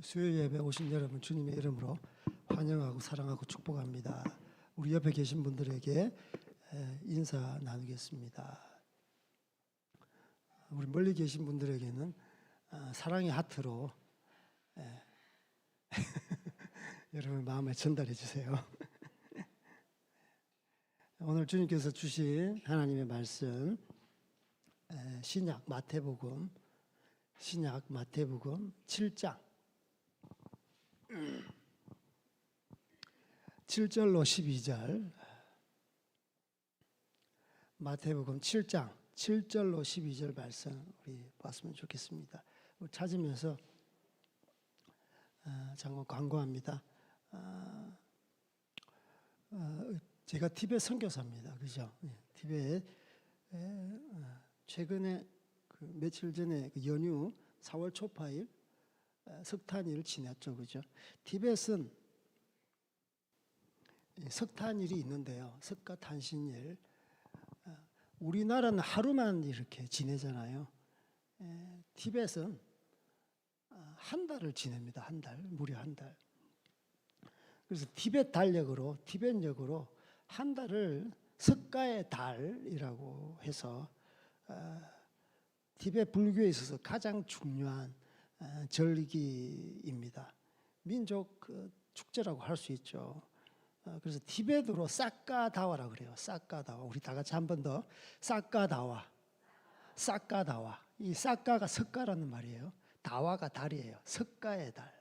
수요 예배 오신 여러분 주님의 이름으로 환영하고 사랑하고 축복합니다. 우리 옆에 계신 분들에게 인사 나누겠습니다. 우리 멀리 계신 분들에게는 사랑의 하트로 여러분 마음에 전달해 주세요. 오늘 주님께서 주신 하나님의 말씀 신약 마태복음 7장 7절로 12절 마태복음 7장 7절로 12절 말씀 우리 봤으면 좋겠습니다. 찾으면서 잠깐 광고합니다. 제가 티베트 선교사입니다. 그죠? 티베트 최근에 며칠 전에 연휴 4월 초파일 석탄일 지났죠. 그죠? 티베트는 석탄일이 있는데요. 석가탄신일. 우리나라는 하루만 이렇게 지내잖아요. 티베트는 한 달을 지냅니다. 한 달, 무려 한 달. 그래서 티베트 달력으로 한 달을 석가의 달이라고 해서 티베트 불교에 있어서 가장 중요한 절기입니다. 민족 축제라고 할 수 있죠. 그래서 티베트로 사카다와라고 그래요. 사카다와. 우리 다 같이 한 번 더. 사카다와. 이 사카가 석가라는 말이에요. 다와가 달이에요. 석가의 달.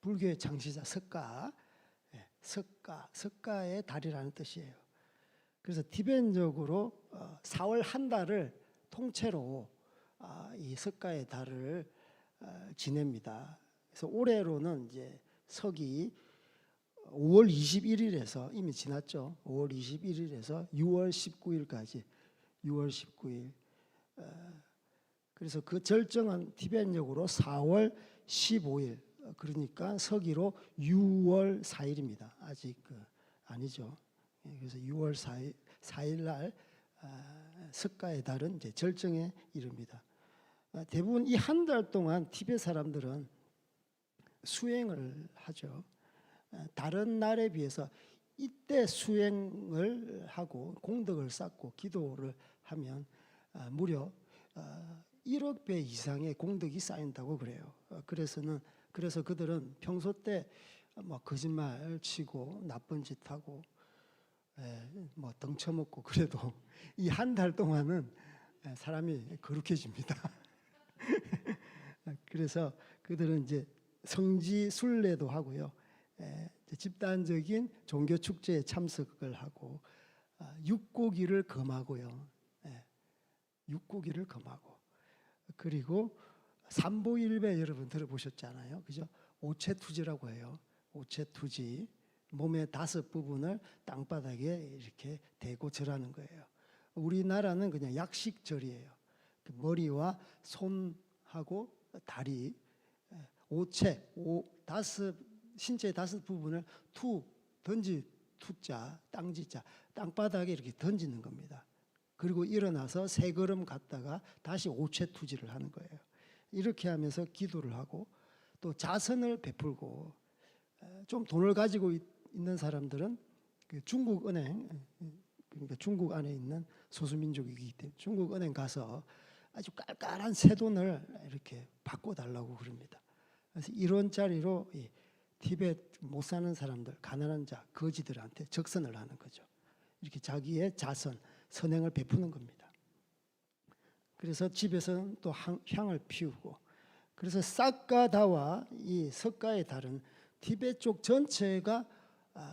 불교의 창시자 석가. 석가의 달이라는 뜻이에요. 그래서 티베트적으로 4월 한 달을 통째로 이 석가의 달을 지냅니다. 그래서 올해로는 이제 석이 5월 21일에서 이미 지났죠. 5월 21일에서 6월 19일까지 6월 19일. 그래서 그 절정은 티베트적으로 4월 15일. 그러니까 서기로 6월 4일입니다. 아직 아니죠. 그래서 6월 4일 날 석가의 달은 이제 절정에 이릅니다. 대부분 이 한 달 동안 티베트 사람들은 수행을 하죠. 다른 날에 비해서 이때 수행을 하고 공덕을 쌓고 기도를 하면 무려 1억 배 이상의 공덕이 쌓인다고 그래요. 그래서 그들은 평소 때 뭐 거짓말 치고 나쁜 짓 하고 뭐 덩쳐먹고 그래도 이 한 달 동안은 사람이 거룩해집니다. 그래서 그들은 이제 성지 순례도 하고요. 집단적인 종교 축제에 참석을 하고 육고기를 금하고요. 육고기를 금하고 그리고 삼보일배 여러분 들어보셨잖아요. 그죠? 오체투지라고 해요. 오체투지. 몸의 5부분을 땅바닥에 이렇게 대고 절하는 거예요. 우리나라는 그냥 약식절이에요. 머리와 손하고 다리, 신체의 5부분을 투자, 땅지자, 땅바닥에 이렇게 던지는 겁니다. 그리고 일어나서 3걸음 갔다가 다시 오체투지를 하는 거예요. 이렇게 하면서 기도를 하고 또 자선을 베풀고 좀 돈을 가지고 있는 사람들은 중국 은행, 그러니까 중국 안에 있는 소수민족이기 때문에 중국 은행 가서 아주 깔깔한 새돈을 이렇게 바꿔달라고 그럽니다. 그래서 1원짜리로 티베트 못 사는 사람들, 가난한 자, 거지들한테 적선을 하는 거죠. 이렇게 자기의 자선, 선행을 베푸는 겁니다. 그래서 집에서는 또 향을 피우고 그래서 사카다와 이 석가의 달은 티베트 쪽 전체가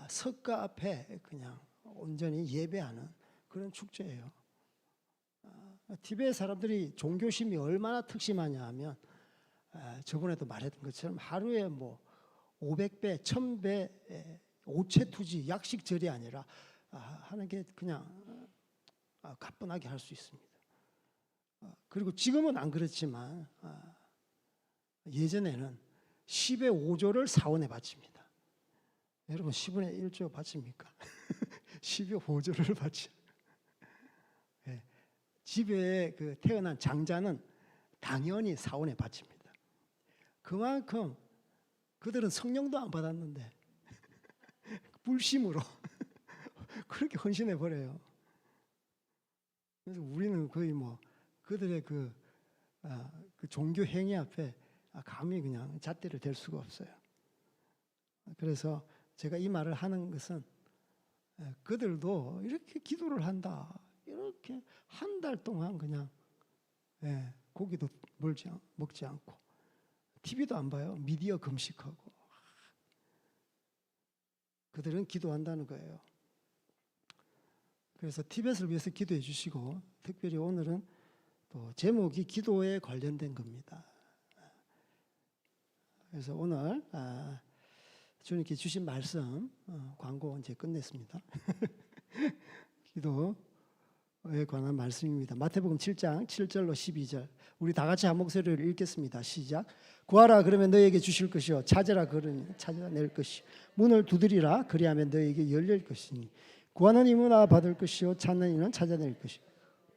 석가 앞에 그냥 온전히 예배하는 그런 축제예요. 티베트 사람들이 종교심이 얼마나 특심하냐 하면 저번에도 말했던 것처럼 하루에 뭐 500배, 1000배 오체투지 약식절이 아니라 하는 게 그냥 가뿐하게 할 수 있습니다. 그리고 지금은 안 그렇지만 예전에는 10의 5조를 사원에 바칩니다. 여러분 10분의 1조 바칩니까? 10의 5조를 바치. 집에 태어난 장자는 당연히 사원에 바칩니다. 그만큼 그들은 성령도 안 받았는데 불심으로 그렇게 헌신해 버려요. 그래서 우리는 거의 뭐 그들의 그 종교 행위 앞에 감히 그냥 잣대를 댈 수가 없어요. 그래서 제가 이 말을 하는 것은 그들도 이렇게 기도를 한다. 이렇게 한 달 동안 그냥 고기도 먹지 않고 TV도 안 봐요. 미디어 금식하고 그들은 기도한다는 거예요. 그래서 티벳을 위해서 기도해 주시고 특별히 오늘은 또 제목이 기도에 관련된 겁니다. 그래서 오늘 주님께 주신 말씀 광고 이제 끝냈습니다. 기도에 관한 말씀입니다. 마태복음 7장 7절로 12절 우리 다 같이 한 목소리로 읽겠습니다. 시작. 구하라 그러면 너에게 주실 것이요 찾으라 그러니 찾아낼 것이 문을 두드리라 그리하면 너에게 열릴 것이니 구하는 이무나 받을 것이요 찾는 이는 찾아낼 것이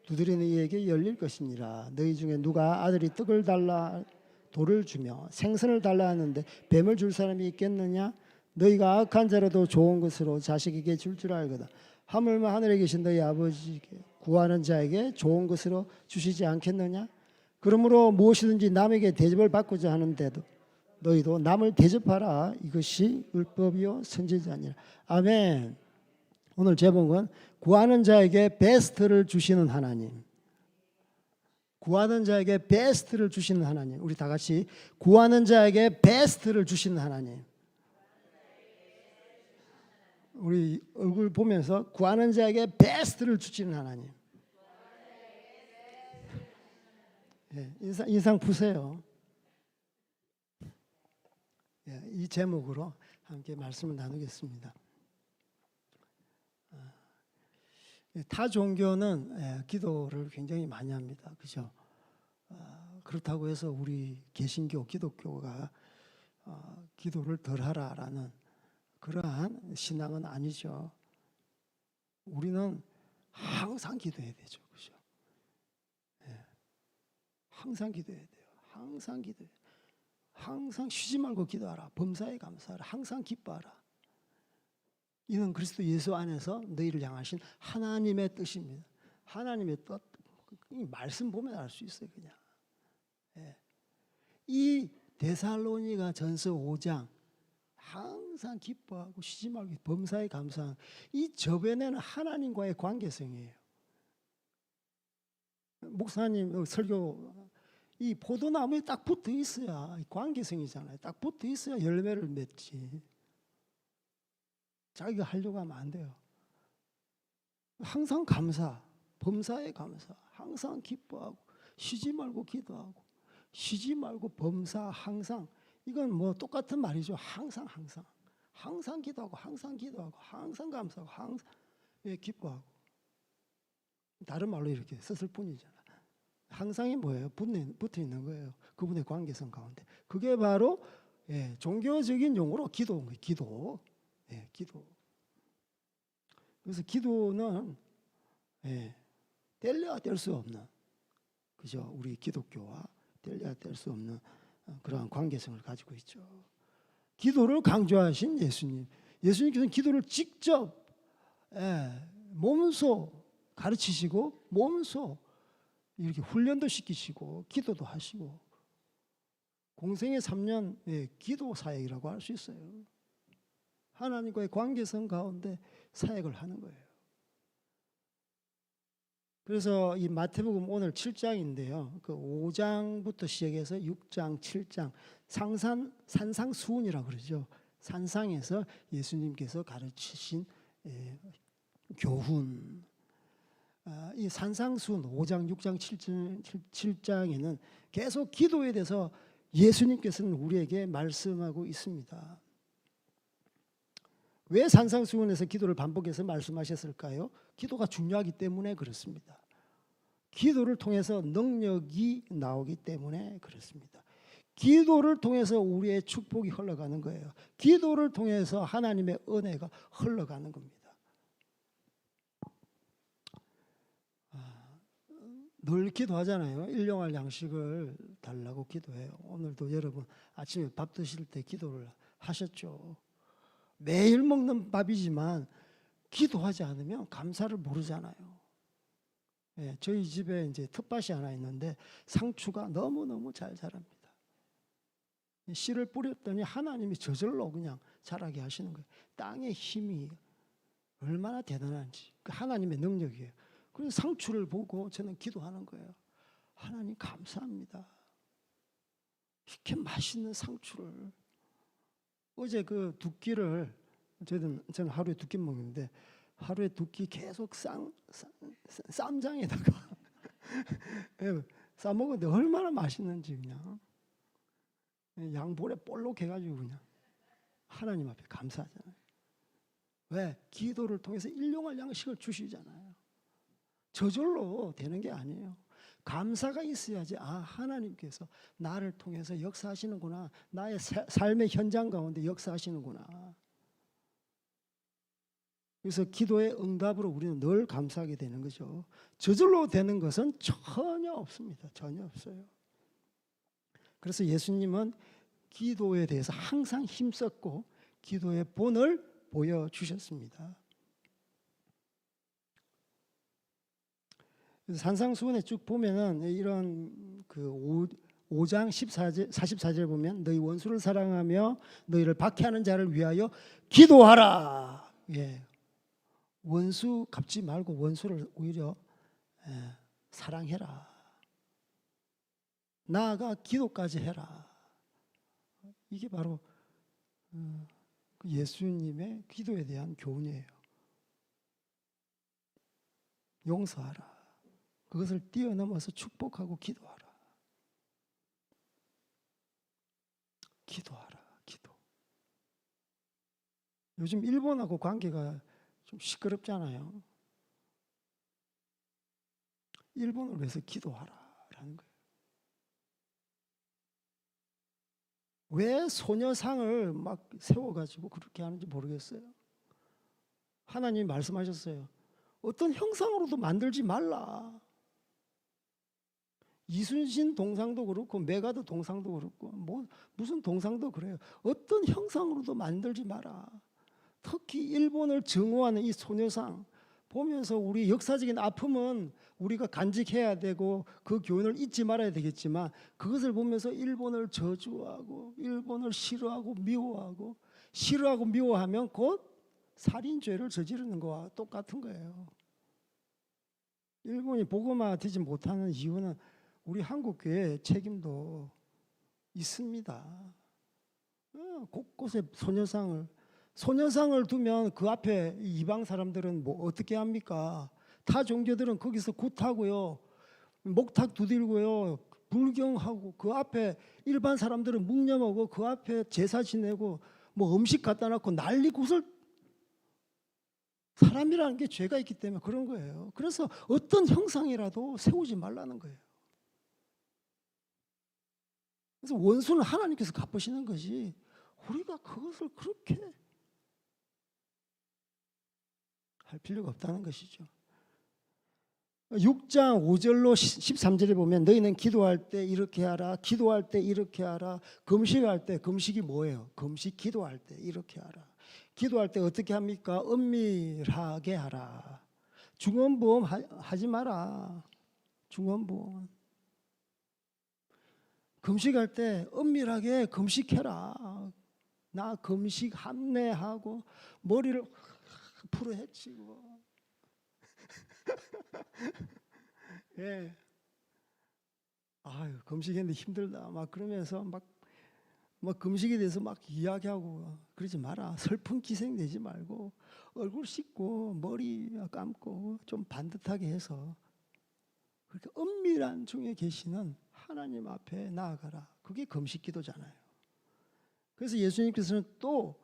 두드리는 이에게 열릴 것이니라. 너희 중에 누가 아들이 떡을 달라 돌을 주며 생선을 달라 하는데 뱀을 줄 사람이 있겠느냐? 너희가 악한 자라도 좋은 것으로 자식에게 줄 줄 알거든. 하물며 하늘에 계신 너희 아버지께 구하는 자에게 좋은 것으로 주시지 않겠느냐? 그러므로 무엇이든지 남에게 대접을 받고자 하는데도 너희도 남을 대접하라. 이것이 율법이요 선지자니라. 아멘. 오늘 제목은 구하는 자에게 베스트를 주시는 하나님. 구하는 자에게 베스트를 주시는 하나님. 우리 다 같이 구하는 자에게 베스트를 주시는 하나님. 우리 얼굴 보면서 구하는 자에게 베스트를 주시는 하나님. 인상 푸세요. 이 제목으로 함께 말씀을 나누겠습니다. 타 종교는 기도를 굉장히 많이 합니다. 그죠? 그렇다고 해서 우리 개신교, 기독교가 기도를 덜 하라라는 그러한 신앙은 아니죠. 우리는 항상 기도해야 되죠. 그죠? 항상 기도해야 돼요. 항상 기도해. 항상 쉬지 말고 기도하라. 범사에 감사하라. 항상 기뻐하라. 이는 그리스도 예수 안에서 너희를 향하신 하나님의 뜻입니다. 하나님의 뜻, 이 말씀 보면 알 수 있어요. 그냥 이 데살로니가 전서 5장 항상 기뻐하고 쉬지 말고 범사에 감사하는 이 저변에는 하나님과의 관계성이에요. 목사님 설교 이 포도나무에 딱 붙어 있어야 관계성이잖아요. 딱 붙어 있어야 열매를 맺지. 자기가 하려고 하면 안 돼요. 항상 감사, 범사에 감사, 항상 기뻐하고 쉬지 말고 기도하고 쉬지 말고 범사 항상 이건 뭐 똑같은 말이죠. 항상 기도하고 항상 기도하고 항상 감사하고 항상 기뻐하고 다른 말로 이렇게 썼을 뿐이잖아. 항상이 뭐예요? 붙어 있는 거예요. 그분의 관계성 가운데. 그게 바로 종교적인 용어로 기도인 거예요. 기도. 기도. 그래서 기도는 뗄래야 뗄 수 없는, 그죠? 우리 기독교와 뗄래야 뗄 수 없는 그러한 관계성을 가지고 있죠. 기도를 강조하신 예수님. 예수님께서는 기도를 직접 몸소 가르치시고 몸소 이렇게 훈련도 시키시고 기도도 하시고 공생의 3년 기도 사역이라고 할 수 있어요. 하나님과의 관계성 가운데 사역을 하는 거예요. 그래서 이 마태복음 오늘 7장인데요. 그 5장부터 시작해서 6장, 7장 산상수훈이라고 그러죠. 산상에서 예수님께서 가르치신 교훈. 이 산상수훈 5장, 6장, 7장에는 계속 기도에 대해서 예수님께서는 우리에게 말씀하고 있습니다. 왜 산상수훈에서 기도를 반복해서 말씀하셨을까요? 기도가 중요하기 때문에 그렇습니다. 기도를 통해서 능력이 나오기 때문에 그렇습니다. 기도를 통해서 우리의 축복이 흘러가는 거예요. 기도를 통해서 하나님의 은혜가 흘러가는 겁니다. 늘 기도하잖아요. 일용할 양식을 달라고 기도해요. 오늘도 여러분 아침에 밥 드실 때 기도를 하셨죠. 매일 먹는 밥이지만 기도하지 않으면 감사를 모르잖아요. 예, 저희 집에 이제 텃밭이 하나 있는데 상추가 너무너무 잘 자랍니다. 씨를 뿌렸더니 하나님이 저절로 그냥 자라게 하시는 거예요. 땅의 힘이 얼마나 대단한지, 그 하나님의 능력이에요. 그래서 상추를 보고 저는 기도하는 거예요. 하나님 감사합니다. 이렇게 맛있는 상추를. 어제 그 두 끼를 저는 하루에 두 끼 먹는데 하루에 두 끼 계속 쌈장에다가 싸 먹었는데 얼마나 맛있는지 그냥 양볼에 볼록 해가지고 그냥 하나님 앞에 감사하잖아요. 왜? 기도를 통해서 일용할 양식을 주시잖아요. 저절로 되는 게 아니에요. 감사가 있어야지 하나님께서 나를 통해서 역사하시는구나. 나의 삶의 현장 가운데 역사하시는구나. 그래서 기도의 응답으로 우리는 늘 감사하게 되는 거죠. 저절로 되는 것은 전혀 없습니다. 전혀 없어요. 그래서 예수님은 기도에 대해서 항상 힘썼고 기도의 본을 보여주셨습니다. 산상수훈에 쭉 보면은 이런 그 5장 44절 보면 너희 원수를 사랑하며 너희를 박해하는 자를 위하여 기도하라. 예. 원수 갚지 말고 원수를 오히려 사랑해라. 나아가 기도까지 해라. 이게 바로 예수님의 기도에 대한 교훈이에요. 용서하라. 그것을 뛰어넘어서 축복하고 기도하라. 기도하라. 기도. 요즘 일본하고 관계가 좀 시끄럽잖아요. 일본을 위해서 기도하라라는 거예요. 왜 소녀상을 막 세워가지고 그렇게 하는지 모르겠어요. 하나님이 말씀하셨어요. 어떤 형상으로도 만들지 말라. 이순신 동상도 그렇고 메가드 동상도 그렇고 무슨 동상도 그래요. 어떤 형상으로도 만들지 마라. 특히 일본을 증오하는 이 소녀상 보면서 우리 역사적인 아픔은 우리가 간직해야 되고 그 교훈을 잊지 말아야 되겠지만 그것을 보면서 일본을 저주하고 일본을 싫어하고 미워하면 곧 살인죄를 저지르는 거와 똑같은 거예요. 일본이 복음화되지 못하는 이유는 우리 한국교회의 책임도 있습니다. 곳곳에 소녀상을 두면 그 앞에 이방 사람들은 뭐 어떻게 합니까? 타 종교들은 거기서 굿하고요, 목탁 두들고요, 불경하고 그 앞에 일반 사람들은 묵념하고 그 앞에 제사 지내고 뭐 음식 갖다 놓고 난리 굿을. 사람이라는 게 죄가 있기 때문에 그런 거예요. 그래서 어떤 형상이라도 세우지 말라는 거예요. 그래서 원수는 하나님께서 갚으시는 것이 우리가 그것을 그렇게 할 필요가 없다는 것이죠. 6장 5절로 13절에 보면 너희는 기도할 때 이렇게 하라, 기도할 때 이렇게 하라, 금식할 때, 금식이 뭐예요? 금식 기도할 때 이렇게 하라. 기도할 때 어떻게 합니까? 은밀하게 하라. 중언부언 하지 마라. 중언부언. 금식할 때 은밀하게 금식해라. 나 금식 함내하고 머리를 풀어 헤치고 예. 아유, 금식했는데 힘들다. 막 그러면서 막 금식에 대해서 막 이야기하고 그러지 마라. 슬픈 기생 내지 말고 얼굴 씻고 머리 감고 좀 반듯하게 해서 그렇게 은밀한 중에 계시는 하나님 앞에 나아가라. 그게 금식 기도잖아요. 그래서 예수님께서는 또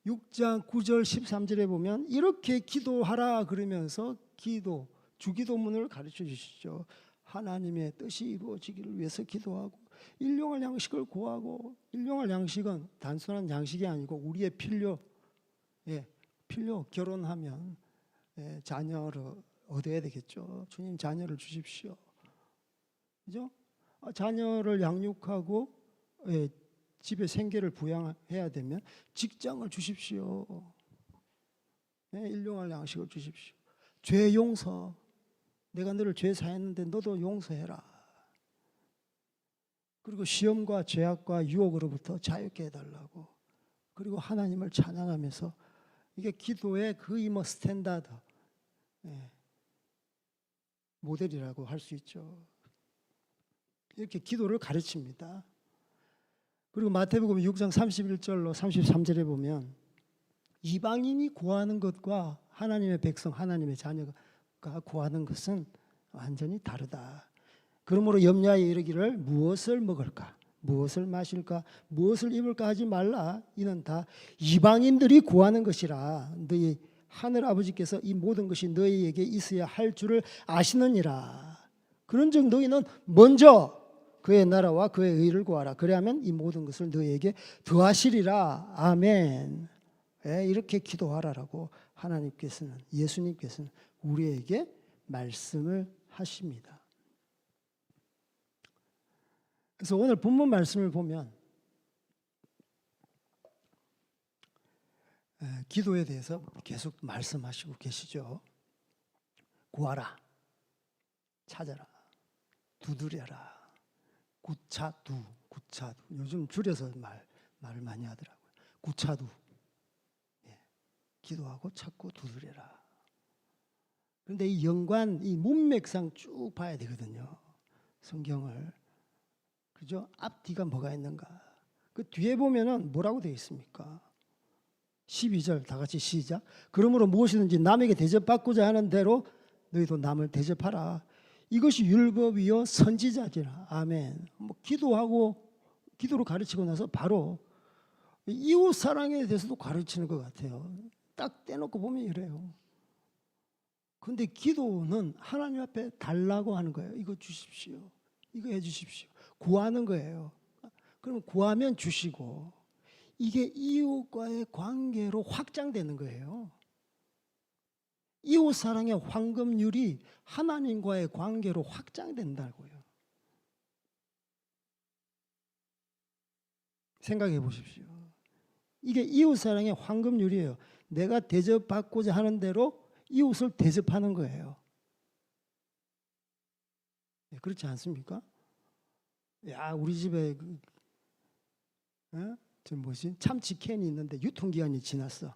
6장 9절 13절에 보면 이렇게 기도하라 그러면서 주기도문을 가르쳐 주시죠. 하나님의 뜻이 이루어지기를 위해서 기도하고 일용할 양식을 구하고, 일용할 양식은 단순한 양식이 아니고 우리의 필요, 필요. 결혼하면 자녀를 얻어야 되겠죠. 주님 자녀를 주십시오. 그죠? 자녀를 양육하고 집에 생계를 부양해야 되면 직장을 주십시오. 일용할 양식을 주십시오. 죄 용서. 내가 너를 죄 사했는데 너도 용서해라. 그리고 시험과 죄악과 유혹으로부터 자유케 해달라고. 그리고 하나님을 찬양하면서 이게 기도의 거의 스탠다드 모델이라고 할 수 있죠. 이렇게 기도를 가르칩니다. 그리고 마태복음 6장 31절로 33절에 보면 이방인이 구하는 것과 하나님의 백성, 하나님의 자녀가 구하는 것은 완전히 다르다. 그러므로 염려하여 이르기를 무엇을 먹을까, 무엇을 마실까, 무엇을 입을까 하지 말라. 이는 다 이방인들이 구하는 것이라. 너희 하늘 아버지께서 이 모든 것이 너희에게 있어야 할 줄을 아시느니라. 그런즉 너희는 먼저 그의 나라와 그의 의를 구하라. 그래야면 이 모든 것을 너희에게 더하시리라. 아멘. 이렇게 기도하라라고 하나님께서는, 예수님께서는 우리에게 말씀을 하십니다. 그래서 오늘 본문 말씀을 보면 기도에 대해서 계속 말씀하시고 계시죠. 구하라, 찾아라, 두드려라. 구차두. 요즘 줄여서 말을 많이 하더라고요. 구차두. 기도하고 찾고 두드려라. 그런데 이 연관, 이 문맥상 쭉 봐야 되거든요. 성경을. 그죠? 앞뒤가 뭐가 있는가? 그 뒤에 보면은 뭐라고 되어 있습니까? 12절 다 같이 시작. 그러므로 무엇이든지 남에게 대접받고자 하는 대로 너희도 남을 대접하라. 이것이 율법이요 선지자지라. 아멘. 기도로 가르치고 나서 바로 이웃 사랑에 대해서도 가르치는 것 같아요. 딱 떼놓고 보면 이래요. 그런데 기도는 하나님 앞에 달라고 하는 거예요. 이거 주십시오. 이거 해주십시오. 구하는 거예요. 그럼 구하면 주시고, 이게 이웃과의 관계로 확장되는 거예요. 이웃 사랑의 황금률이 하나님과의 관계로 확장된다고요. 생각해 보십시오. 이게 이웃 사랑의 황금률이에요. 내가 대접받고자 하는 대로 이웃을 대접하는 거예요. 그렇지 않습니까? 야, 우리 집에 참치 캔이 있는데 유통기한이 지났어.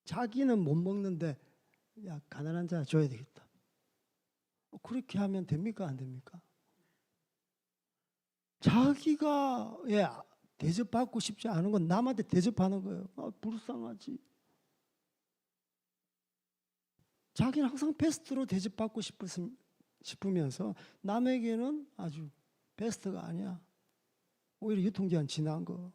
자기는 못 먹는데 야, 가난한 자 줘야 되겠다. 그렇게 하면 됩니까? 안 됩니까? 자기가 대접받고 싶지 않은 건 남한테 대접하는 거예요. 불쌍하지. 자기는 항상 베스트로 대접받고 싶으면서 남에게는 아주 베스트가 아니야. 오히려 유통기한 지난 거.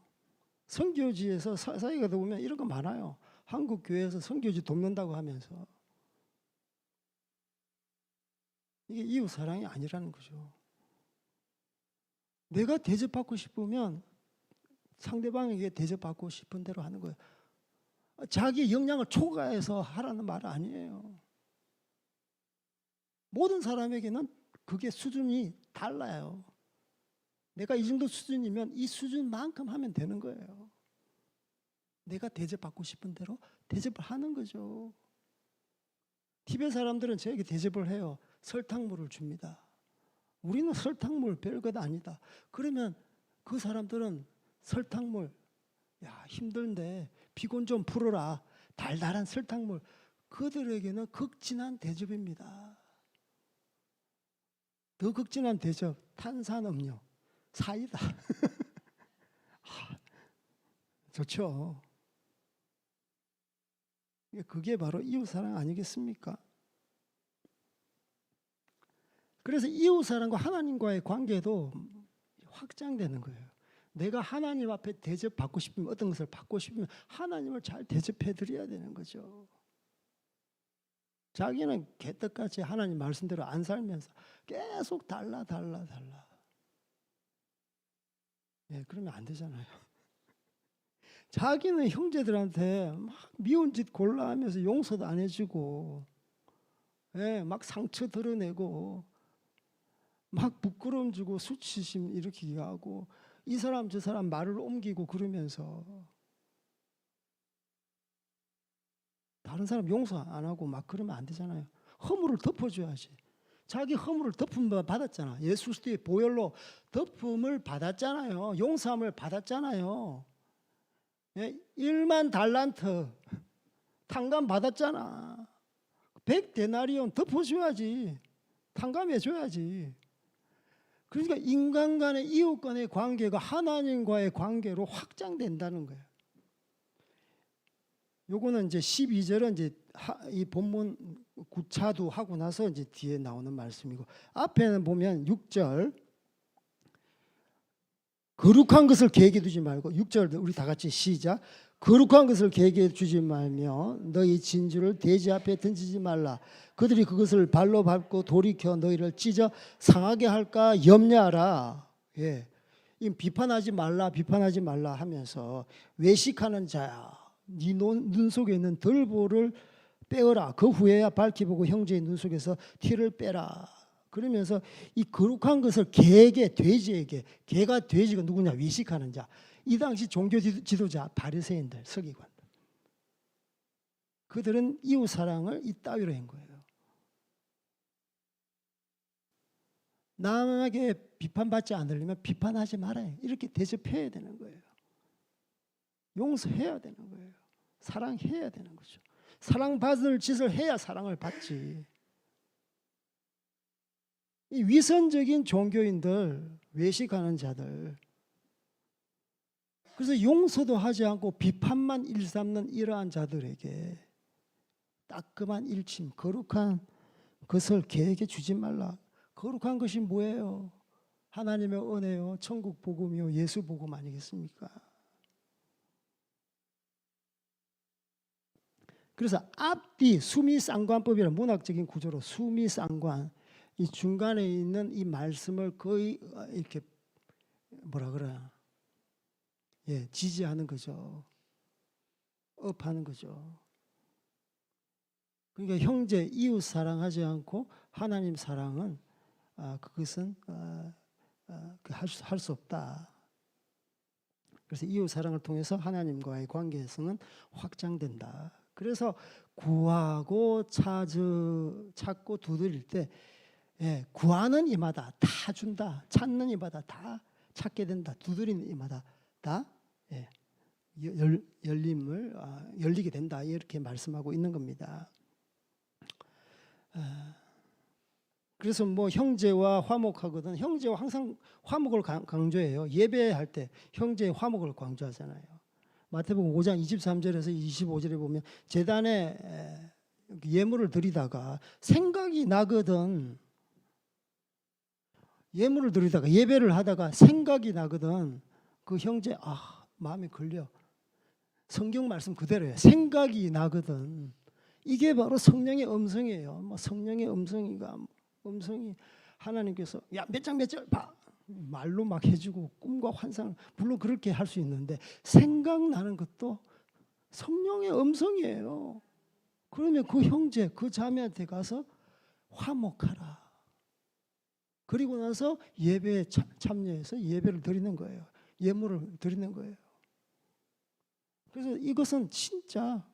선교지에서 사이가 보면 이런 거 많아요. 한국 교회에서 선교지 돕는다고 하면서 이게 이웃 사랑이 아니라는 거죠. 내가 대접받고 싶으면 상대방에게 대접받고 싶은 대로 하는 거예요. 자기 역량을 초과해서 하라는 말 아니에요. 모든 사람에게는 그게 수준이 달라요. 내가 이 정도 수준이면 이 수준만큼 하면 되는 거예요. 내가 대접받고 싶은 대로 대접을 하는 거죠. 티베트 사람들은 저에게 대접을 해요. 설탕물을 줍니다. 우리는 설탕물 별것 아니다. 그러면 그 사람들은 설탕물, 야, 힘든데 피곤 좀 풀어라. 달달한 설탕물. 그들에게는 극진한 대접입니다. 더 극진한 대접, 탄산음료, 사이다. 좋죠. 그게 바로 이웃사랑 아니겠습니까? 그래서 이웃사랑과 하나님과의 관계도 확장되는 거예요. 내가 하나님 앞에 대접받고 싶으면, 어떤 것을 받고 싶으면 하나님을 잘 대접해 드려야 되는 거죠. 자기는 개떡같이 하나님 말씀대로 안 살면서 계속 달라. 그러면 안 되잖아요. 자기는 형제들한테 막 미운 짓 골라 하면서 용서도 안 해주고, 예, 막 상처 드러내고 막 부끄러움 주고 수치심 일으키게 하고 이 사람 저 사람 말을 옮기고 그러면서 다른 사람 용서 안 하고 막 그러면 안 되잖아요. 허물을 덮어줘야지. 자기 허물을 덮음을 받았잖아. 예수 그리스도의 보혈로 덮음을 받았잖아요. 용서함을 받았잖아요. 예, 1만 달란트 탕감 받았잖아. 100데나리온 덮어줘야지. 탕감해줘야지. 그러니까 인간 간의 이웃 간의 관계가 하나님과의 관계로 확장된다는 거예요. 요거는 이제 12절은 이제 이 본문 구차도 하고 나서 이제 뒤에 나오는 말씀이고, 앞에는 보면 6절 거룩한 것을 계획해 두지 말고, 6절 우리 다 같이 시작. 거룩한 것을 계획해 주지 말며 너희 진주를 돼지 앞에 던지지 말라. 그들이 그것을 발로 밟고 돌이켜 너희를 찢어 상하게 할까 염려하라. 예, 이 비판하지 말라 비판하지 말라 하면서 외식하는 자야, 네 눈 속에 있는 들보를 빼어라. 그 후에야 밝히 보고 형제의 눈 속에서 티를 빼라. 그러면서 이 거룩한 것을 개에게, 돼지에게, 개가 돼지가 누구냐? 외식하는 자. 이 당시 종교 지도자 바리새인들, 서기관들, 그들은 이웃 사랑을 이따위로 한 거예요. 남에게 비판받지 않으려면 비판하지 말아요. 이렇게 대접해야 되는 거예요. 용서해야 되는 거예요. 사랑해야 되는 거죠. 사랑받을 짓을 해야 사랑을 받지. 이 위선적인 종교인들, 외식하는 자들, 그래서 용서도 하지 않고 비판만 일삼는 이러한 자들에게 따끔한 일침, 거룩한 것을 개에게 주지 말라. 거룩한 것이 뭐예요? 하나님의 은혜요, 천국 복음이요, 예수 복음 아니겠습니까? 그래서 앞뒤 수미상관법이라는 문학적인 구조로 수미상관, 이 중간에 있는 이 말씀을 거의 이렇게 뭐라 그래야, 예, 지지하는 거죠. 업하는 거죠. 그러니까 형제, 이웃 사랑하지 않고 하나님 사랑은 그것은 할 수 없다. 그래서 이웃 사랑을 통해서 하나님과의 관계성은 확장된다. 그래서 구하고 찾고 두드릴 때, 예, 구하는 이마다 다 준다. 찾는 이마다 다 찾게 된다. 두드리는 이마다 다, 예, 열리게 된다. 이렇게 말씀하고 있는 겁니다. 그래서 뭐 형제와 화목하거든. 형제와 항상 화목을 강조해요. 예배할 때 형제의 화목을 강조하잖아요. 마태복음 5장 23절에서 25절에 보면 제단에 예물을 드리다가 생각이 나거든. 예물을 드리다가 예배를 하다가 생각이 나거든. 그 형제 마음에 걸려. 성경 말씀 그대로예요. 생각이 나거든. 이게 바로 성령의 음성이에요. 뭐 성령의 음성이 하나님께서 야 몇 장 몇 절 봐. 말로 막 해주고 꿈과 환상, 물론 그렇게 할 수 있는데 생각나는 것도 성령의 음성이에요. 그러면 그 형제, 그 자매한테 가서 화목하라. 그리고 나서 예배에 참여해서 예배를 드리는 거예요. 예물을 드리는 거예요. 그래서 이것은 진짜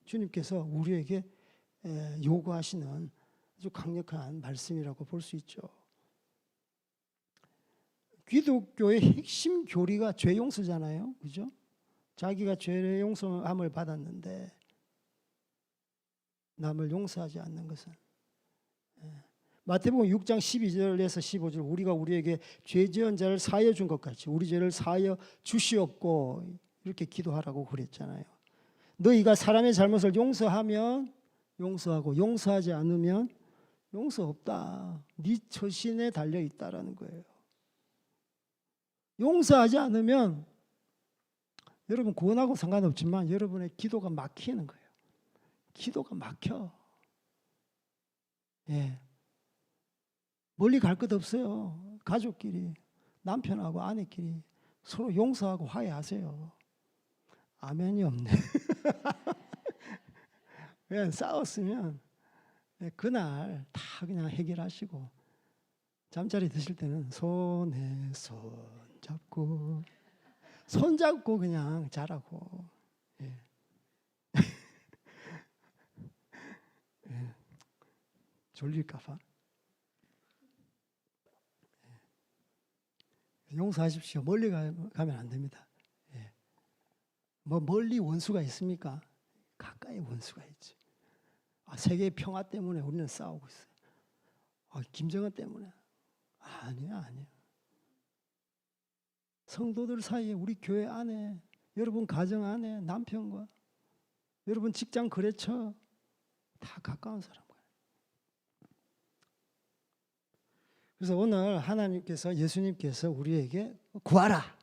주님께서 우리에게 요구하시는 아주 강력한 말씀이라고 볼 수 있죠. 기독교의 핵심 교리가 죄 용서잖아요. 그죠? 자기가 죄 용서함을 받았는데 남을 용서하지 않는 것은, 마태복음 6장 12절에서 15절, 우리가 우리에게 죄 지은 자를 사하여 준 것 같이 우리 죄를 사하여 주시옵고 이렇게 기도하라고 그랬잖아요. 너희가 사람의 잘못을 용서하면 용서하고 용서하지 않으면 용서 없다. 네 처신에 달려 있다라는 거예요. 용서하지 않으면 여러분 구원하고 상관없지만 여러분의 기도가 막히는 거예요. 기도가 막혀. 예. 멀리 갈 것 없어요. 가족끼리, 남편하고 아내끼리 서로 용서하고 화해하세요. 아멘이 없네. 왜 싸웠으면 그날 다 그냥 해결하시고 잠자리 드실 때는 손에 손 잡고 그냥 자라고. 예. 예. 졸릴까봐. 용서하십시오. 멀리 가면 안 됩니다. 예. 뭐 멀리 원수가 있습니까? 가까이 원수가 있지. 세계 평화 때문에 우리는 싸우고 있어요. 김정은 때문에. 아니야. 성도들 사이에, 우리 교회 안에, 여러분 가정 안에, 남편과 여러분 직장 거래처 다 가까운 사람과. 그래서 오늘 하나님께서, 예수님께서 우리에게 구하라,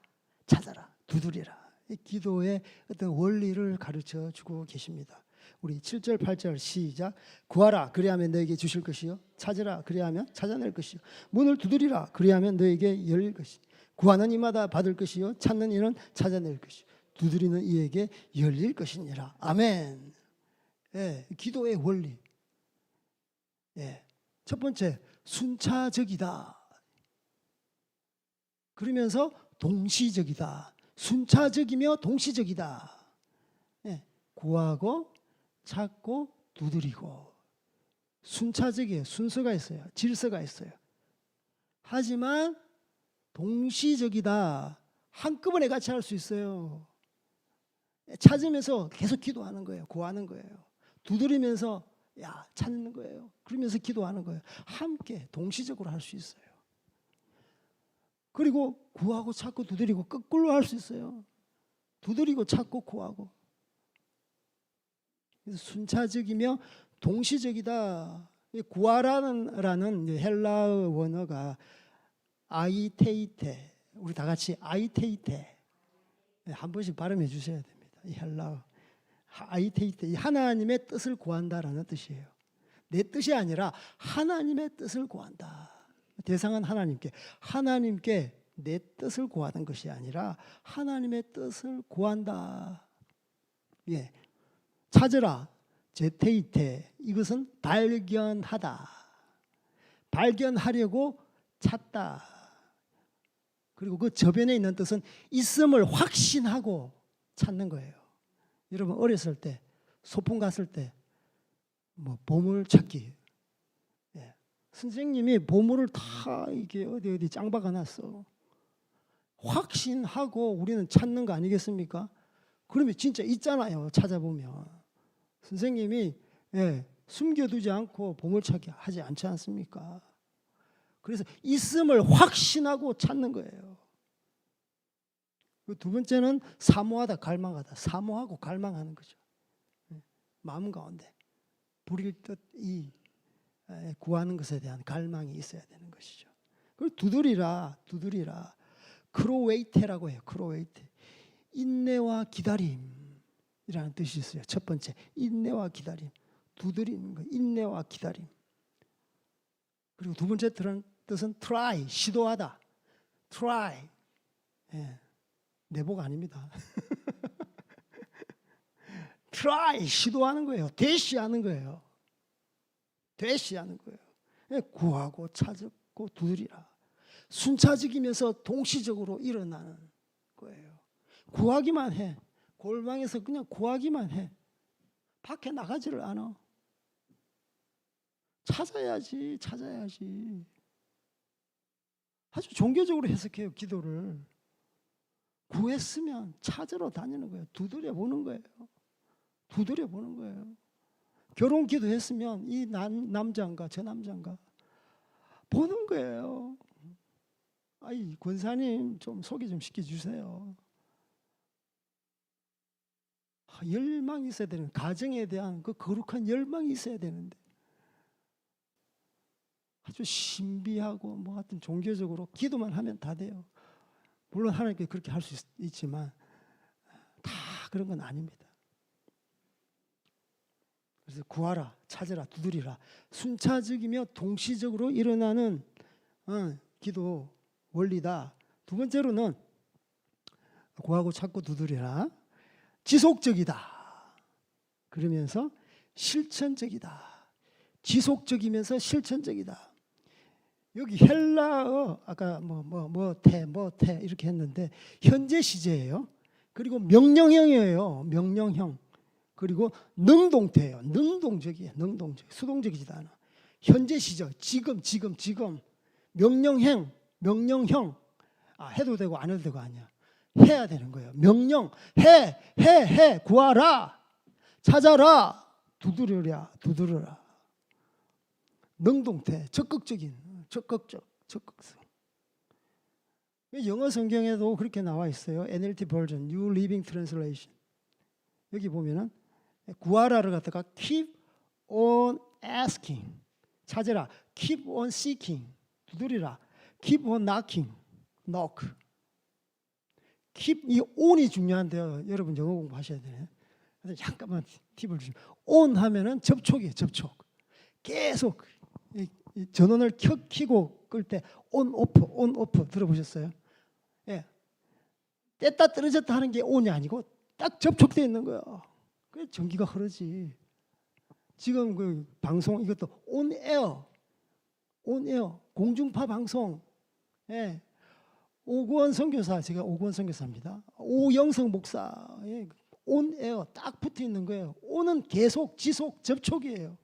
찾아라, 두드리라, 이 기도의 어떤 원리를 가르쳐 주고 계십니다. 우리 7절 8절 시작. 구하라 그리하면 너에게 주실 것이요, 찾으라 그리하면 찾아낼 것이요, 문을 두드리라 그리하면 너에게 열릴 것이. 구하는 이마다 받을 것이요, 찾는 이는 찾아낼 것이요, 두드리는 이에게 열릴 것이니라. 아멘. 예, 기도의 원리. 예, 첫 번째 순차적이다. 그러면서 동시적이다. 순차적이며 동시적이다. 예, 구하고 찾고 두드리고. 순차적이에요. 순서가 있어요. 질서가 있어요. 하지만 동시적이다. 한꺼번에 같이 할 수 있어요. 찾으면서 계속 기도하는 거예요. 구하는 거예요. 두드리면서 찾는 거예요. 그러면서 기도하는 거예요. 함께 동시적으로 할 수 있어요. 그리고 구하고 찾고 두드리고 거꾸로 할 수 있어요. 두드리고 찾고 구하고. 그래서 순차적이며 동시적이다. 구하라는 헬라어 원어가 아이테이테. 우리 다 같이 아이테이테. 한 번씩 발음해 주셔야 됩니다. 이 헬라어 아이테이테, 하나님의 뜻을 구한다라는 뜻이에요. 내 뜻이 아니라 하나님의 뜻을 구한다. 대상은 하나님께 내 뜻을 구하는 것이 아니라 하나님의 뜻을 구한다. 예, 찾으라, 제테이테, 이것은 발견하다. 발견하려고 찾다. 그리고 그 저변에 있는 뜻은 있음을 확신하고 찾는 거예요. 여러분 어렸을 때 소풍 갔을 때 뭐 보물 찾기, 예, 선생님이 보물을 다 이게 어디 짱 박아놨어. 확신하고 우리는 찾는 거 아니겠습니까? 그러면 진짜 있잖아요. 찾아보면 선생님이 숨겨두지 않고 보물찾기 하지 않지 않습니까? 그래서 있음을 확신하고 찾는 거예요. 두 번째는 사모하다, 갈망하다. 사모하고 갈망하는 거죠. 마음 가운데 불일 듯 이 구하는 것에 대한 갈망이 있어야 되는 것이죠. 그리고 두드리라. 크로웨이테라고 해요. 크로웨이테. 인내와 기다림이라는 뜻이 있어요. 첫 번째, 인내와 기다림. 두드리는 거, 인내와 기다림. 그리고 두 번째 뜻은 try, 시도하다. try. 예, 내복 아닙니다. try, 시도하는 거예요. 대시하는 거예요. 예, 구하고 찾고 두드리라. 순차적이면서 동시적으로 일어나는 거예요. 구하기만 해. 골방에서 그냥 구하기만 해. 밖에 나가지를 않아. 찾아야지. 아주 종교적으로 해석해요. 기도를. 구했으면 찾으러 다니는 거예요. 두드려 보는 거예요. 결혼 기도했으면 이 남자인가 저 남자인가 보는 거예요. 아이 권사님 좀 소개 좀 시켜주세요. 열망이 있어야 되는, 가정에 대한 그 거룩한 열망이 있어야 되는데 아주 신비하고 뭐 하여튼 종교적으로 기도만 하면 다 돼요. 물론 하나님께 그렇게 할 수 있지만 다 그런 건 아닙니다. 그래서 구하라, 찾으라, 두드리라. 순차적이며 동시적으로 일어나는 기도 원리다. 두 번째로는 구하고 찾고 두드리라. 지속적이다. 그러면서 실천적이다. 지속적이면서 실천적이다. 여기 헬라어 아까 뭐태 이렇게 했는데 현재 시제예요. 그리고 명령형이에요. 명령형. 그리고 능동태예요. 능동적이에요. 능동적. 수동적이지도 않아. 현재 시제. 지금. 명령형. 해도 되고 안 해도 되고 아니야. 해야 되는 거예요. 명령. 해. 구하라. 찾아라. 두드려라. 능동태. 적극성. 영어 성경에도 그렇게 나와 있어요. NLT 버전, New Living Translation. 여기 보면은 구하라를 갖다가 keep on asking. 찾아라. keep on seeking. 두드리라. keep on knocking. knock. keep 이 on이 중요한데요. 여러분 영어 공부하셔야 돼요. 그래서 잠깐만 팁을 주시면 on 하면은 접촉이에요. 접촉. 계속 이 전원을 켜고 끌 때 on off 들어보셨어요? 예. 뗐다 떨어졌다 하는 게 on이 아니고 딱 접촉되어 있는 거예요. 그래서 전기가 흐르지. 지금 그 방송 이것도 on air 공중파 방송. 예. 오구원 선교사, 제가 오구원 선교사입니다. 오영성 목사, 예. on air 딱 붙어 있는 거예요. on은 계속 지속 접촉이에요.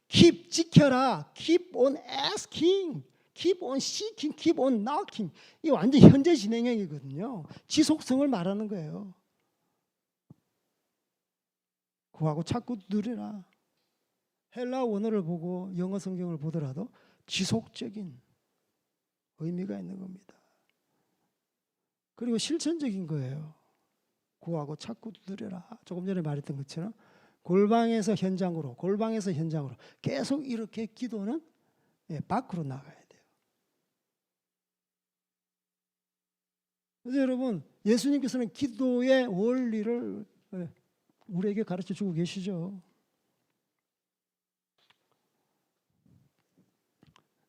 keep 지켜라, keep on asking, keep on seeking, keep on knocking. 이 완전 현재 진행형이거든요. 지속성을 말하는 거예요. 구하고 찾고 누리라. 헬라 원어를 보고 영어 성경을 보더라도 지속적인 의미가 있는 겁니다. 그리고 실천적인 거예요. 구하고 찾고 누리라. 조금 전에 말했던 것처럼 골방에서 현장으로 계속 이렇게 기도는 밖으로 나가야 돼요. 그래서 여러분 예수님께서는 기도의 원리를 우리에게 가르쳐 주고 계시죠.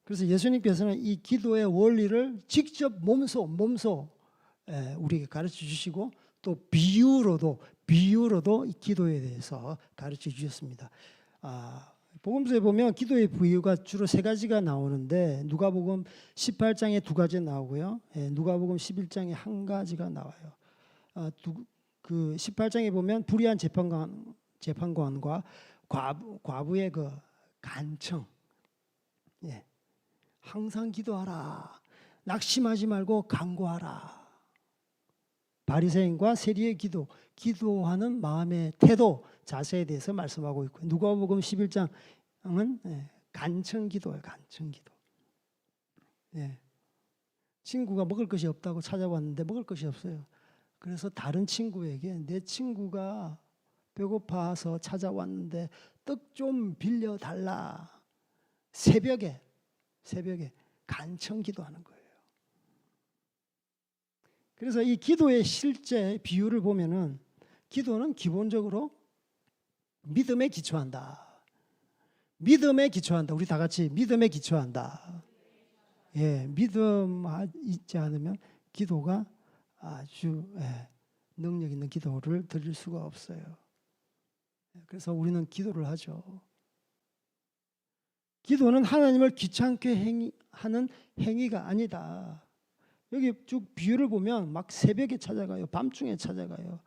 그래서 예수님께서는 이 기도의 원리를 직접 몸소 우리에게 가르쳐 주시고 또 비유로도 이 기도에 대해서 가르쳐 주셨습니다. 복음서에 보면 기도의 비유가 주로 세 가지가 나오는데 누가복음 18장에 두 가지 나오고요. 누가복음 11장에 한 가지가 나와요. 그 18장에 보면 불의한 재판관과 과부의 그 간청. 예. 항상 기도하라. 낙심하지 말고 간구하라. 바리새인과 세리의 기도하는 마음의 태도, 자세에 대해서 말씀하고 있고 누가복음 11장은 간청기도예요. 간청기도. 예. 친구가 먹을 것이 없다고 찾아왔는데 먹을 것이 없어요. 그래서 다른 친구에게 내 친구가 배고파서 찾아왔는데 떡 좀 빌려달라. 새벽에 간청기도하는 거예요. 그래서 이 기도의 실제 비유를 보면은 기도는 기본적으로 믿음에 기초한다. 우리 다 같이 믿음에 기초한다. 예, 믿음 있지 않으면 기도가 아주 능력 있는 기도를 드릴 수가 없어요. 그래서 우리는 기도를 하죠. 기도는 하나님을 귀찮게 하는 행위가 아니다. 여기 쭉 비유를 보면 막 새벽에 찾아가요. 밤중에 찾아가요.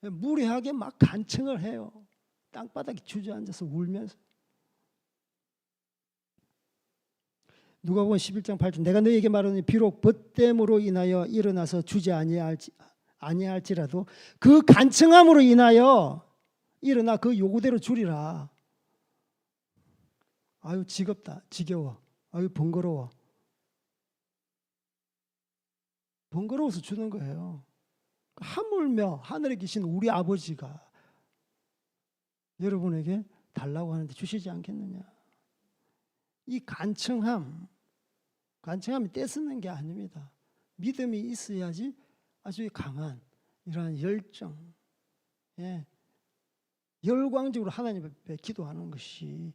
무례하게 막 간청을 해요. 땅바닥에 주저앉아서 울면서. 누가복음 11장 8절 내가 너희에게 말하노니 비록 벗됨으로 인하여 일어나서 주지 아니할지라도 그 간청함으로 인하여 일어나 그 요구대로 주리라. 아유 지겹다. 지겨워. 아유 번거로워. 번거로워서 주는 거예요. 하물며 하늘에 계신 우리 아버지가 여러분에게 달라고 하는데 주시지 않겠느냐. 이 간청함이 떼쓰는 게 아닙니다. 믿음이 있어야지 아주 강한 이러한 열정, 열광적으로 하나님 앞에 기도하는 것이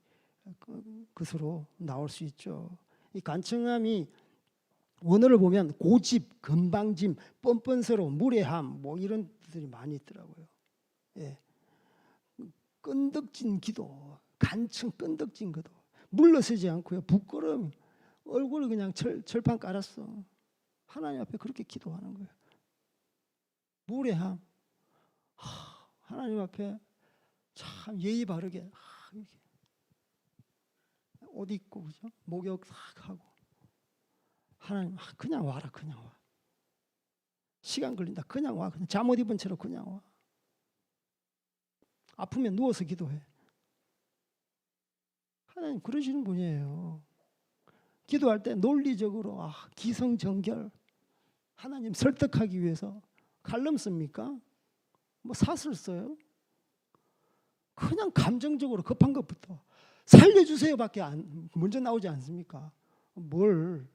그것으로 나올 수 있죠. 이 간청함이 원어를 보면 고집, 건방짐, 뻔뻔스러움, 무례함 뭐 이런 뜻들이 많이 있더라고요. 끈덕진 기도, 간청 끈덕진 것도 물러서지 않고요. 부끄러움 얼굴을 그냥 철판 깔았어. 하나님 앞에 그렇게 기도하는 거예요. 무례함. 하나님 앞에 참 예의 바르게 이렇게 옷 입고 그죠? 목욕 싹 하고 하나님 그냥 와라 그냥 와. 시간 걸린다 그냥 와. 그냥 잠옷 입은 채로 그냥 와. 아프면 누워서 기도해. 하나님 그러시는 분이에요. 기도할 때 논리적으로 기성정결 하나님 설득하기 위해서 칼럼 씁니까? 뭐 사슬 써요? 그냥 감정적으로 급한 것부터 살려주세요밖에 먼저 나오지 않습니까? 뭘?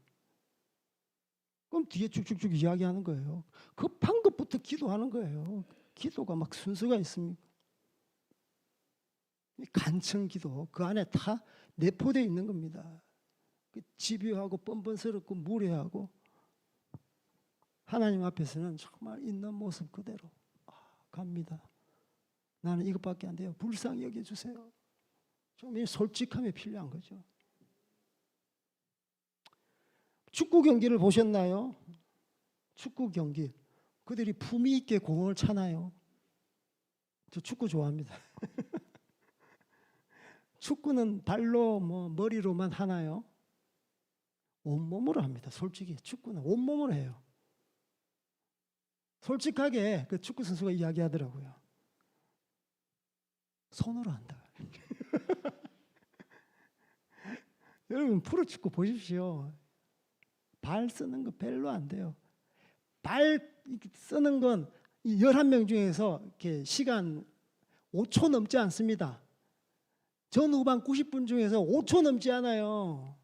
그럼 뒤에 쭉쭉쭉 이야기하는 거예요. 급한 것부터 기도하는 거예요. 기도가 막 순서가 있습니까? 간청 기도 그 안에 다 내포되어 있는 겁니다. 집요하고 뻔뻔스럽고 무례하고 하나님 앞에서는 정말 있는 모습 그대로 갑니다. 나는 이것밖에 안 돼요. 불쌍히 여겨주세요. 좀 솔직함이 필요한 거죠. 축구 경기를 보셨나요? 축구 경기. 그들이 품위 있게 공을 차나요? 저 축구 좋아합니다. 축구는 발로 머리로만 하나요? 온몸으로 합니다. 솔직히 축구는 온몸으로 해요. 솔직하게 그 축구 선수가 이야기하더라고요. 손으로 한다. 여러분 프로축구 보십시오. 발 쓰는 거 별로 안 돼요. 발 쓰는 건 11명 중에서 이렇게 시간 5초 넘지 않습니다. 전후반 90분 중에서 5초 넘지 않아요.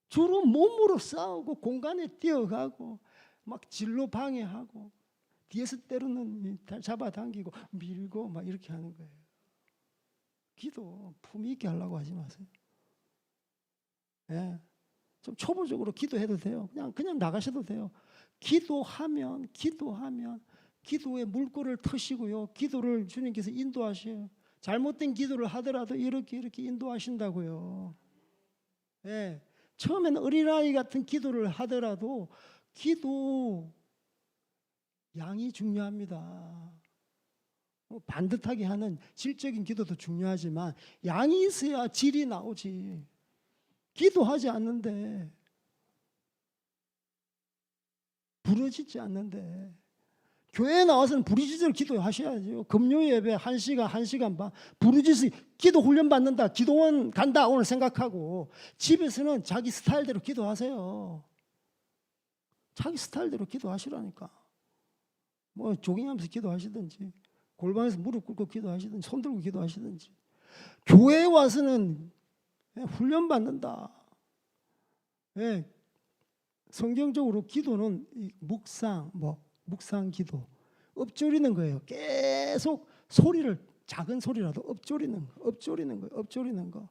주로 몸으로 싸우고 공간에 뛰어가고 막 진로 방해하고 뒤에서 때로는 잡아당기고 밀고 막 이렇게 하는 거예요. 기도 품위 있게 하려고 하지 마세요. 예. 좀 초보적으로 기도해도 돼요. 그냥 나가셔도 돼요. 기도하면 기도의 물꼬를 트시고요. 기도를 주님께서 인도하셔요. 잘못된 기도를 하더라도 이렇게 인도하신다고요. 예. 처음에는 어린아이 같은 기도를 하더라도 기도 양이 중요합니다. 반듯하게 하는 질적인 기도도 중요하지만 양이 있어야 질이 나오지. 기도하지 않는데 부르짖지 않는데 교회에 나와서는 부르짖을 기도하셔야죠. 금요 예배 1시간 반 부르짖을 기도 훈련 받는다. 기도원 간다 오늘 생각하고 집에서는 자기 스타일대로 기도하세요. 자기 스타일대로 기도하시라니까. 뭐 조깅하면서 기도하시든지 골방에서 무릎 꿇고 기도하시든지 손 들고 기도하시든지 교회에 와서는 훈련 받는다. 예. 성경적으로 기도는 묵상 기도 엎조리는 거예요. 계속 소리를 작은 소리라도 엎조리는 거.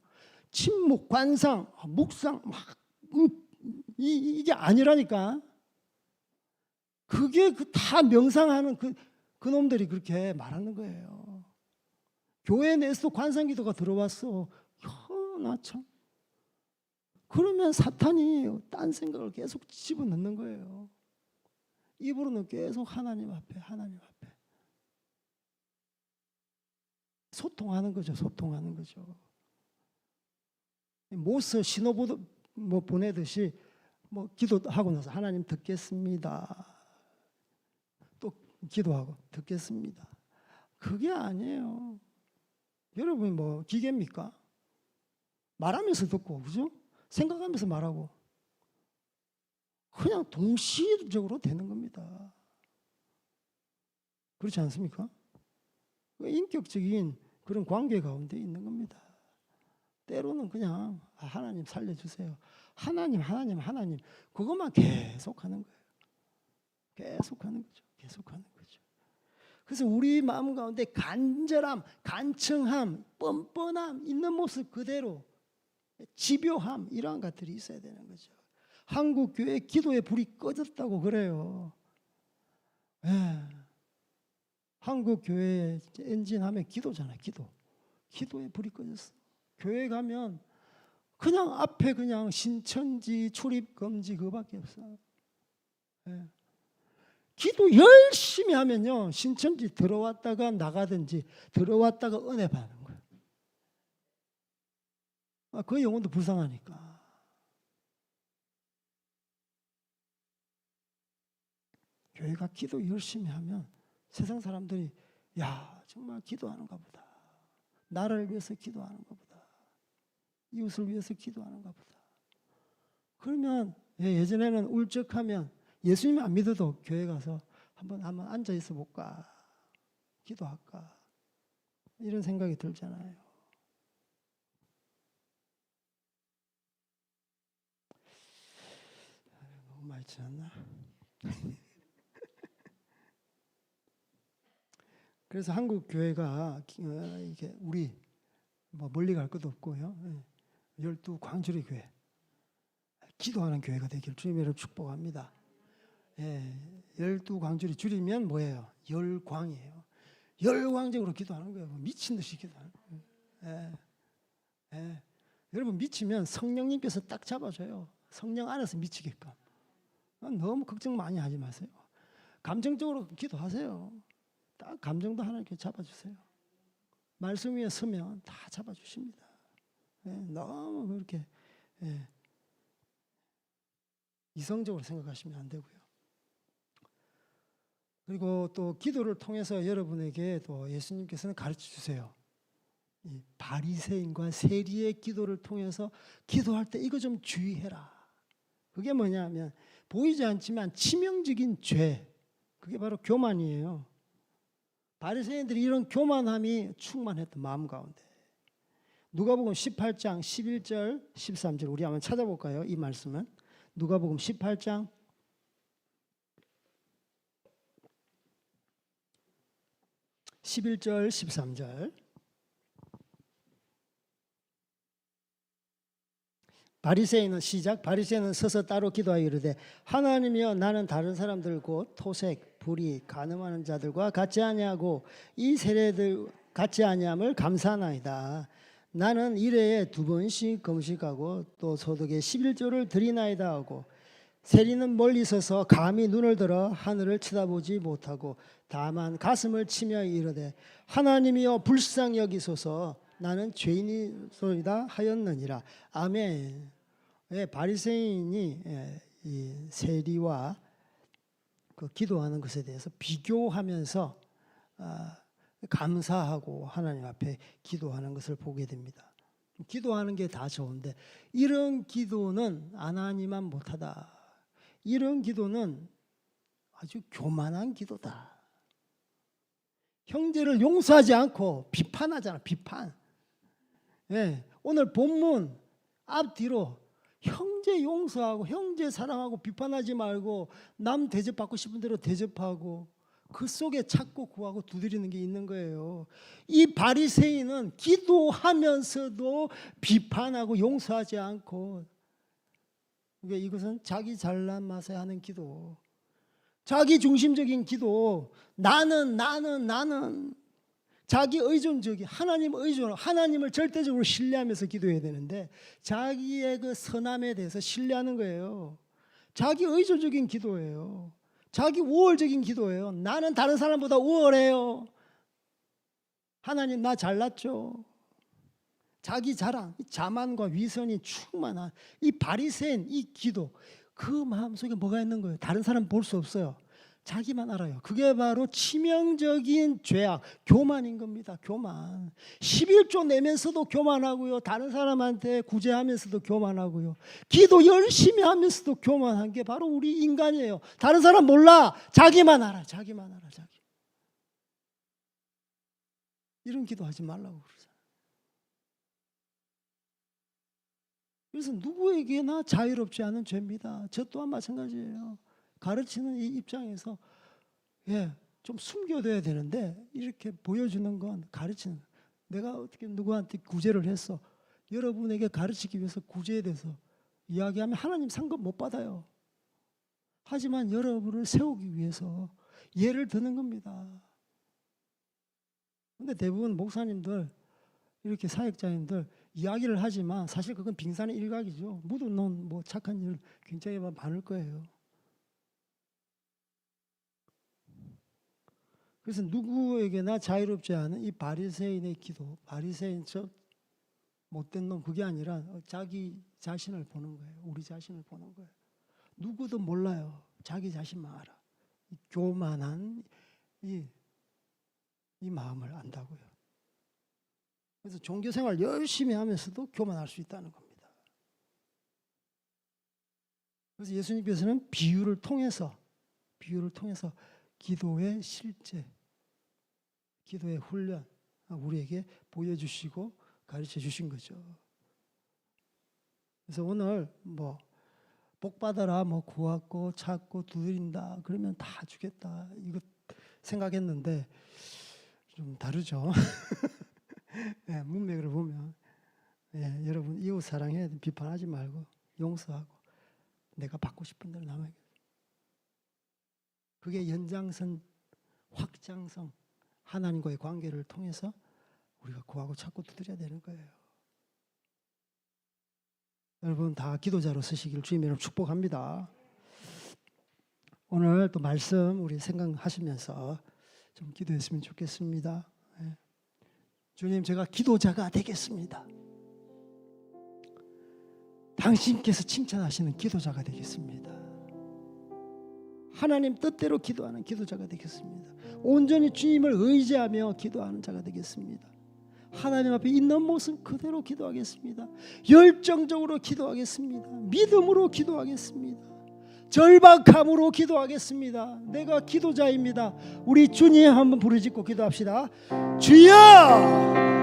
침묵, 관상, 묵상 이게 아니라니까. 그게 다 명상하는 그 놈들이 그렇게 말하는 거예요. 교회 내에서 관상기도가 들어왔어. 나 참. 그러면 사탄이 딴 생각을 계속 집어넣는 거예요. 입으로는 계속 하나님 앞에 소통하는 거죠. 모스 신호 보내듯이 기도하고 나서 하나님 듣겠습니다. 또 기도하고 듣겠습니다. 그게 아니에요. 여러분이 기계입니까? 말하면서 듣고 그죠? 생각하면서 말하고 그냥 동시적으로 되는 겁니다. 그렇지 않습니까? 인격적인 그런 관계 가운데 있는 겁니다. 때로는 그냥 하나님 살려주세요. 하나님 그것만 계속하는 거예요. 계속하는 거죠. 그래서 우리 마음 가운데 간절함, 간청함, 뻔뻔함 있는 모습 그대로 집요함 이러한 것들이 있어야 되는 거죠. 한국 교회 기도의 불이 꺼졌다고 그래요. 예. 한국 교회의 엔진하면 기도잖아요. 기도에 불이 꺼졌어. 교회 가면 그냥 앞에 그냥 신천지 출입 금지 그거밖에 없어. 예. 기도 열심히 하면요, 신천지 들어왔다가 나가든지 들어왔다가 은혜 받는 거예요. 그 영혼도 불쌍하니까. 교회가 기도 열심히 하면 세상 사람들이 야, 정말 기도하는가 보다. 나를 위해서 기도하는가 보다. 이웃을 위해서 기도하는가 보다. 그러면 예전에는 울적하면 예수님 안 믿어도 교회 가서 한번 앉아 있어 볼까, 기도할까, 이런 생각이 들잖아요. 너무 많이 지났나? 그래서 한국 교회가 이게 우리 뭐 멀리 갈 것도 없고요. 12광주리 교회, 기도하는 교회가 되길 주님으로 축복합니다. 12광주리 줄이면 뭐예요? 열광이에요. 열광적으로 기도하는 거예요. 미친 듯이 기도하는 거예요. 여러분 미치면 성령님께서 딱 잡아줘요. 성령 안에서 미치게끔. 너무 걱정 많이 하지 마세요. 감정적으로 기도하세요. 딱 감정도 하나님께 잡아주세요. 말씀 위에 서면 다 잡아주십니다. 너무 그렇게 이성적으로 생각하시면 안 되고요. 그리고 또 기도를 통해서 여러분에게 또 예수님께서는 가르쳐 주세요. 이 바리새인과 세리의 기도를 통해서 기도할 때 이거 좀 주의해라. 그게 뭐냐면 보이지 않지만 치명적인 죄, 그게 바로 교만이에요. 바리새인들이 이런 교만함이 충만했던 마음 가운데. 누가복음 18장 11절 13절 우리 한번 찾아볼까요? 이 말씀은 누가복음 18장 11절 13절. 바리새인은 시작. 바리새인은 서서 따로 기도하여 이르되 하나님이여, 나는 다른 사람들 곧 토색, 불의, 간음하는 자들과 같이 아니하고 이 세례들 같이 아니함을 감사하나이다. 나는 일회에 2번씩 금식하고 또 소득의 11조를 드리나이다 하고, 세리는 멀리 서서 감히 눈을 들어 하늘을 쳐다보지 못하고 다만 가슴을 치며 이르되 하나님이여 불쌍히 여기소서, 나는 죄인이소이다 하였느니라. 아멘. 바리새인이 이 세리와 그 기도하는 것에 대해서 비교하면서 감사하고 하나님 앞에 기도하는 것을 보게 됩니다. 기도하는 게 다 좋은데 이런 기도는 안 하니만 못하다. 이런 기도는 아주 교만한 기도다. 형제를 용서하지 않고 비판하잖아. 비판. 오늘 본문 앞뒤로 형제 용서하고 형제 사랑하고 비판하지 말고 남 대접받고 싶은 대로 대접하고 그 속에 찾고 구하고 두드리는 게 있는 거예요. 이 바리새인은 기도하면서도 비판하고 용서하지 않고, 이것은 자기 잘난 맛에 하는 기도, 자기 중심적인 기도, 나는 자기 의존적인 하나님 의존, 하나님을 절대적으로 신뢰하면서 기도해야 되는데 자기의 그 선함에 대해서 신뢰하는 거예요. 자기 의존적인 기도예요. 자기 우월적인 기도예요. 나는 다른 사람보다 우월해요. 하나님 나 잘났죠. 자기 자랑, 자만과 위선이 충만한 이 바리새인 이 기도, 그 마음속에 뭐가 있는 거예요? 다른 사람 볼 수 없어요. 자기만 알아요. 그게 바로 치명적인 죄악, 교만인 겁니다. 교만. 11조 내면서도 교만하고요. 다른 사람한테 구제하면서도 교만하고요. 기도 열심히 하면서도 교만한 게 바로 우리 인간이에요. 다른 사람 몰라. 자기만 알아. 자기만 알아. 자기. 이런 기도하지 말라고 그러잖아요. 그래서 누구에게나 자유롭지 않은 죄입니다. 저 또한 마찬가지예요. 가르치는 이 입장에서 좀 숨겨둬야 되는데 이렇게 보여주는 건 가르치는, 내가 어떻게 누구한테 구제를 했어, 여러분에게 가르치기 위해서 구제에 대해서 이야기하면 하나님 상급 못 받아요. 하지만 여러분을 세우기 위해서 예를 드는 겁니다. 근데 대부분 목사님들 이렇게 사역자님들 이야기를 하지만 사실 그건 빙산의 일각이죠. 묻어놓은 뭐 착한 일 굉장히 많을 거예요. 그래서 누구에게나 자유롭지 않은 이 바리새인의 기도, 바리새인 저 못된 놈 그게 아니라 자기 자신을 보는 거예요. 우리 자신을 보는 거예요. 누구도 몰라요. 자기 자신만 알아. 이 교만한 이 마음을 안다고요. 그래서 종교생활 열심히 하면서도 교만할 수 있다는 겁니다. 그래서 예수님께서는 비유를 통해서 기도의 실제, 기도의 훈련 우리에게 보여주시고 가르쳐 주신 거죠. 그래서 오늘 뭐 복 받아라, 뭐 구하고 찾고 두드린다 그러면 다 주겠다 이거 생각했는데 좀 다르죠. 예, 문맥을 보면 여러분 이웃 사랑해야 돼. 비판하지 말고 용서하고 내가 받고 싶은 대로 남에게. 그게 연장선, 확장성, 하나님과의 관계를 통해서 우리가 구하고 찾고 두드려야 되는 거예요. 여러분 다 기도자로 서시길 주님의 이름으로 축복합니다. 오늘 또 말씀 우리 생각하시면서 좀 기도했으면 좋겠습니다. 주님, 제가 기도자가 되겠습니다. 당신께서 칭찬하시는 기도자가 되겠습니다. 하나님 뜻대로 기도하는 기도자가 되겠습니다. 온전히 주님을 의지하며 기도하는 자가 되겠습니다. 하나님 앞에 있는 모습 그대로 기도하겠습니다. 열정적으로 기도하겠습니다. 믿음으로 기도하겠습니다. 절박함으로 기도하겠습니다. 내가 기도자입니다. 우리 주님 한번 부르짖고 기도합시다. 주여!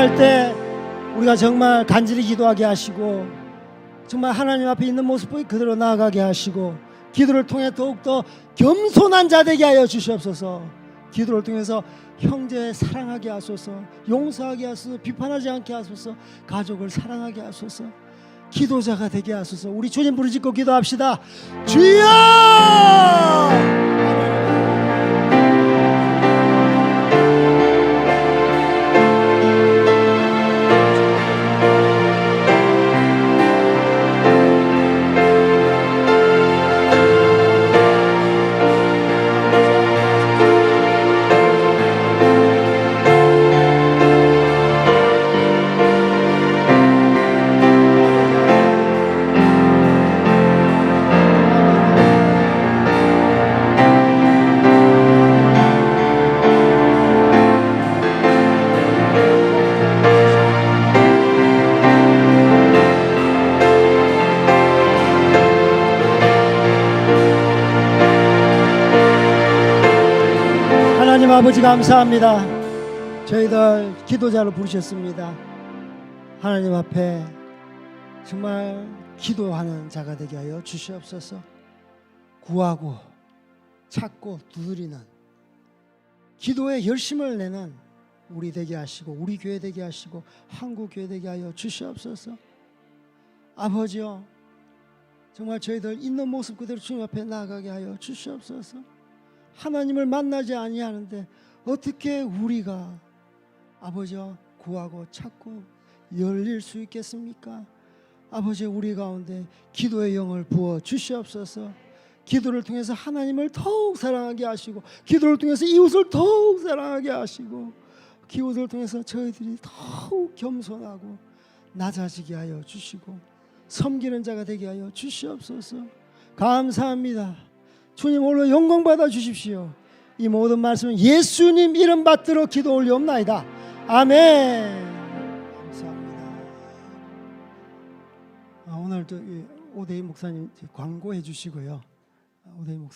기도할 때 우리가 정말 간절히 기도하게 하시고 정말 하나님 앞에 있는 모습을 그대로 나아가게 하시고 기도를 통해 더욱더 겸손한 자 되게 하여 주시옵소서. 기도를 통해서 형제 사랑하게 하소서, 용서하게 하소서, 비판하지 않게 하소서, 가족을 사랑하게 하소서, 기도자가 되게 하소서. 우리 주님 부르짖고 기도합시다. 주여! 아버지 감사합니다. 저희들 기도자로 부르셨습니다. 하나님 앞에 정말 기도하는 자가 되게 하여 주시옵소서. 구하고 찾고 두드리는 기도에 열심을 내는 우리 되게 하시고 우리 교회 되게 하시고 한국 교회 되게 하여 주시옵소서. 아버지요, 정말 저희들 있는 모습 그대로 주님 앞에 나아가게 하여 주시옵소서. 하나님을 만나지 아니하는데 어떻게 우리가 아버지요 구하고 찾고 열릴 수 있겠습니까? 아버지, 우리 가운데 기도의 영을 부어 주시옵소서. 기도를 통해서 하나님을 더욱 사랑하게 하시고, 기도를 통해서 이웃을 더욱 사랑하게 하시고, 기도를 통해서 저희들이 더욱 겸손하고 낮아지게 하여 주시고 섬기는 자가 되게 하여 주시옵소서. 감사합니다. 주님 오늘 영광 받아 주십시오. 이 모든 말씀은 예수님 이름 받들어 기도 올리옵나이다. 아멘. 감사합니다. 오늘도 오대희 목사님 광고해 주시고요. 오대희 목사